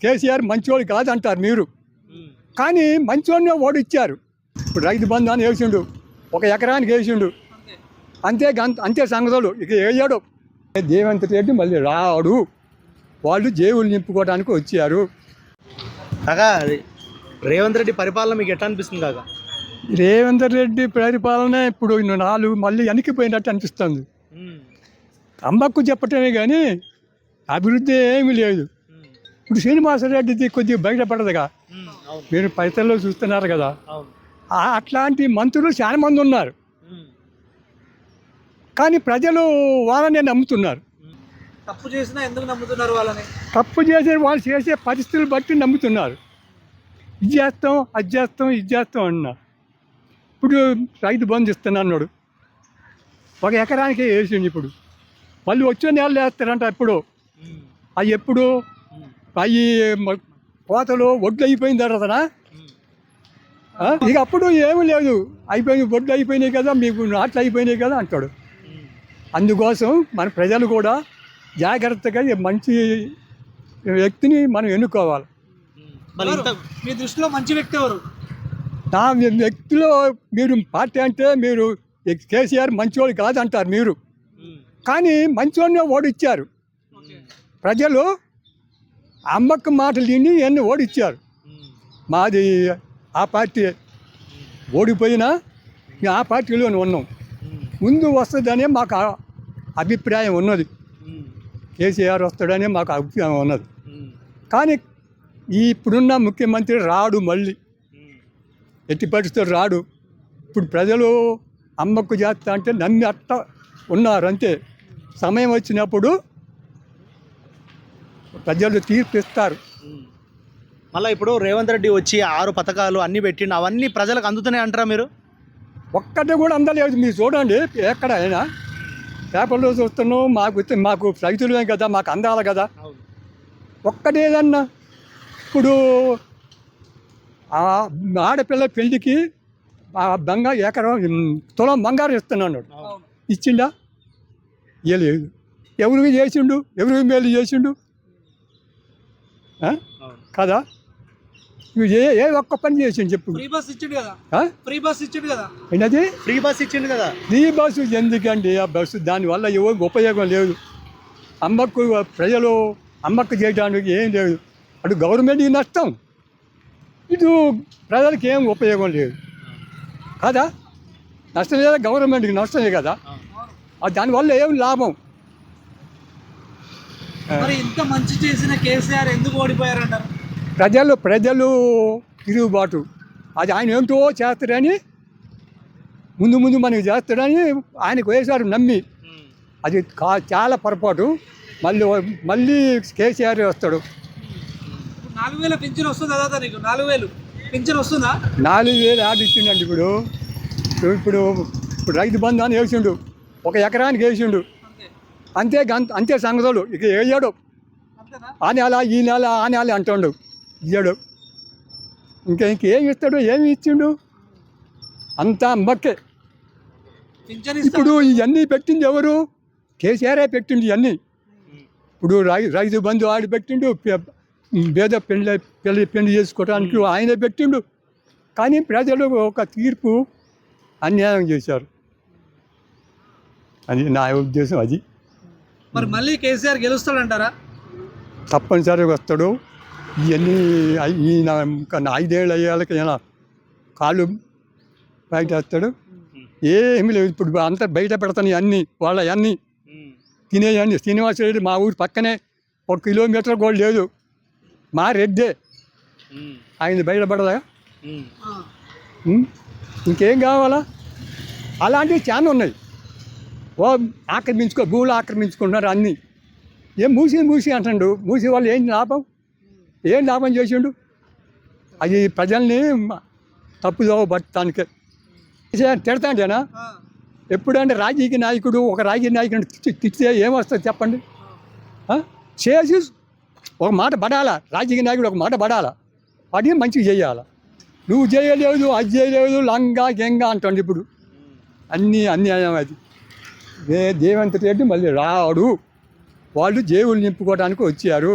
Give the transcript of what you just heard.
కేసీఆర్ మంచివాడు కాదంటారు మీరు, కానీ మంచివాడిని ఓడిచ్చారు. ఇప్పుడు రైతు బంధు అని వేసిండు, 1 ఎకరానికి వేసిండు, అంతే సంగతులు. ఇక వేయడు. రేవంత్ రెడ్డి మళ్ళీ రాడు, వాళ్ళు జేబులు నింపుకోవడానికి వచ్చారు. కాగా రేవంత్ రెడ్డి పరిపాలన మీకు ఎట్లా అనిపిస్తుంది కాగా? రేవంత్ రెడ్డి పరిపాలన ఇప్పుడు 4 మళ్ళీ వెనక్కిపోయినట్టు అనిపిస్తుంది. అమ్మకు చెప్పటమే కానీ అభివృద్ధి ఏమీ లేదు. ఇప్పుడు శ్రీనివాసరెడ్డిది కొద్దిగా బయటపడదుగా, మీరు పైసల్లో చూస్తున్నారు కదా. అట్లాంటి మంత్రులు చాలా మంది ఉన్నారు, కానీ ప్రజలు వాళ్ళనే నమ్ముతున్నారు. తప్పు చేసినా ఎందుకు నమ్ముతున్నారు వాళ్ళని? తప్పు చేసే వాళ్ళు చేసే పరిస్థితులు బట్టి నమ్ముతున్నారు. ఇది చేస్తాం, అది చేస్తాం, ఇది చేస్తాం అన్నా. ఇప్పుడు రైతు బంధు ఇస్తున్నా అన్నాడు, 1 ఎకరానికి వేసిండు. ఇప్పుడు మళ్ళీ వచ్చే నెలలో వేస్తారంట. ఎప్పుడు అవి ఎప్పుడు అవి కోతలు వడ్లు అయిపోయిన తర్వాతనా? ఇక అప్పుడు ఏమీ లేదు, అయిపోయింది, వడ్లు అయిపోయినాయి కదా, మీకు నాట్లు అయిపోయినాయి కదా అంటాడు. అందుకోసం మన ప్రజలు కూడా జాగ్రత్తగా మంచి వ్యక్తిని మనం ఎన్నుకోవాలి. మీ దృష్టిలో మంచి వ్యక్తి ఎవరు? నా వ్యక్తిలో మీరు పార్టీ అంటే మీరు కేసీఆర్ మంచివాడు కాదంటారు మీరు, కానీ మంచివాడిని ఓడిచ్చారు. ప్రజలు అమ్మక్క మాటలు విని ఎన్ని ఓడిచ్చారు. మాది ఆ పార్టీ, ఓడిపోయినా ఆ పార్టీలోనే ఉన్నాం. ముందు వస్తుందనే మాకు అభిప్రాయం ఉన్నది, కేసీఆర్ వస్తాడనే మాకు అభిప్రాయం ఉన్నది. కానీ ఇప్పుడున్న ముఖ్యమంత్రి రాడు, మళ్ళీ ఎట్టి పరిస్థితులు రాడు. ఇప్పుడు ప్రజలు అమ్మకు చేస్తా అంటే నమ్మి అట్ట ఉన్నారు అంతే. సమయం వచ్చినప్పుడు ప్రజలు తీర్పిస్తారు. మళ్ళీ ఇప్పుడు రేవంత్ రెడ్డి వచ్చి 6 పథకాలు అన్నీ పెట్టిండు, అవన్నీ ప్రజలకు అందుతున్నాయి అంటారా మీరు? ఒక్కటి కూడా అందలేదు. మీరు చూడండి, ఎక్కడైనా పేపర్లో చూస్తున్నాం. మాకు రైతులే కదా, మాకు అందాలి కదా. ఒక్కటేదన్నా ఇప్పుడు ఆడపిల్ల పెళ్ళికి తులం బంగారం ఇస్తున్నాడు, ఇచ్చిండా? ఇవ్వలేదు. ఎవరికి చేసిండు? ఎవరికి మేలు చేసిండు కదా? ఏ ఒక్క పని చేసిండు చెప్పు. ఫ్రీ బస్ ఇచ్చిండు కదా. ఏంటది? ఫ్రీ బస్ ఇచ్చిండు కదా. ఫ్రీ బస్సు ఎందుకండి? ఆ బస్సు దానివల్ల ఎవరికి ఉపయోగం లేదు. అమ్మకు ప్రజలు అమ్మకు చేయడానికి ఏం లేదు. అటు గవర్నమెంట్కి నష్టం, ఇటు ప్రజలకి ఏం ఉపయోగం లేదు కదా. నష్టం లేదా? గవర్నమెంట్కి నష్టమే కదా. దానివల్ల ఏం లాభం? మరి ఇంత మంచి చేసిన కేసీఆర్ ఎందుకు ఓడిపోయారంటారు? ప్రజలు తిరుగుబాటు, అది ఆయన ఏమిటో చేస్తాడని, ముందు మనకి చేస్తాడని ఆయనకు వేశారు నమ్మి. అది చాలా పొరపాటు. మళ్ళీ కేసీఆర్ వస్తాడు. 4000 పింఛన్ వస్తుందా దాదా? నీకు 4000 పింఛన్ వస్తుందా? 4000 యాడ్ ఇచ్చిండండి. ఇప్పుడు రైతు బంధు అని వేసిండు, 1 ఎకరానికి వేసిండు, అంతే సంగతులు. ఇక వేయడు. ఆ నెల ఈ నెల ఆ నెల అంటాడు, ఇయ్యడు. ఇంకేం ఇస్తాడు? ఏమి ఇచ్చిండు? అంతా అమ్మక్కే. ఇప్పుడు ఇవన్నీ పెట్టింది ఎవరు? కేసీఆరే పెట్టిండు ఇవన్నీ. ఇప్పుడు రైతు బంధు ఆడి పెట్టిండు, పేద పెళ్లి చేసుకోవడానికి ఆయనే పెట్టిండు. కానీ ప్రజలు ఒక తీర్పు అన్యాయం చేశారు. అది నా ఉద్దేశం. అది మరి మళ్ళీ కేసీఆర్ గెలుస్తాడంటారా? తప్పనిసరిగా వస్తాడు. ఇవన్నీ ఈయన 5 ఏళ్ళు అయ్యేళ్ళకి ఈయన కాళ్ళు బయట వేస్తాడు. ఏమీ లేదు. ఇప్పుడు అంతా బయట పెడతాను అన్నీ, వాళ్ళ అన్నీ తినేయన్నీ. శ్రీనివాసరెడ్డి మా ఊరి పక్కనే 1 కిలోమీటర్ కూడా లేదు, మా రెడ్డే. ఆయన బయటపడదా? ఇంకేం కావాలా? అలాంటివి చాలా ఉన్నాయి. భూములు ఆక్రమించుకుంటున్నారు అన్నీ. ఏం మూసి అంటాడు. మూసి వాళ్ళు ఏం లాభం చేసిండు? అది ప్రజల్ని తప్పుదోవ పట్టడానికే తిడతాంటేనా? ఎప్పుడంటే ఒక రాజకీయ నాయకుడిని తిట్టితే ఏమొస్తుంది చెప్పండి? చేసి ఒక మాట పడాలా, రాజకీయ నాయకుడు ఒక మాట పడాలా, అది మంచిగా చేయాలి. నువ్వు చేయలేదు, అది చేయలేదు, లంగా గెంగా అంటాడు. ఇప్పుడు అన్నీ అన్యాయం. అది రేవంత్ రెడ్డి మళ్ళీ రాడు, వాళ్ళు జేబులు నింపుకోవడానికి వచ్చారు.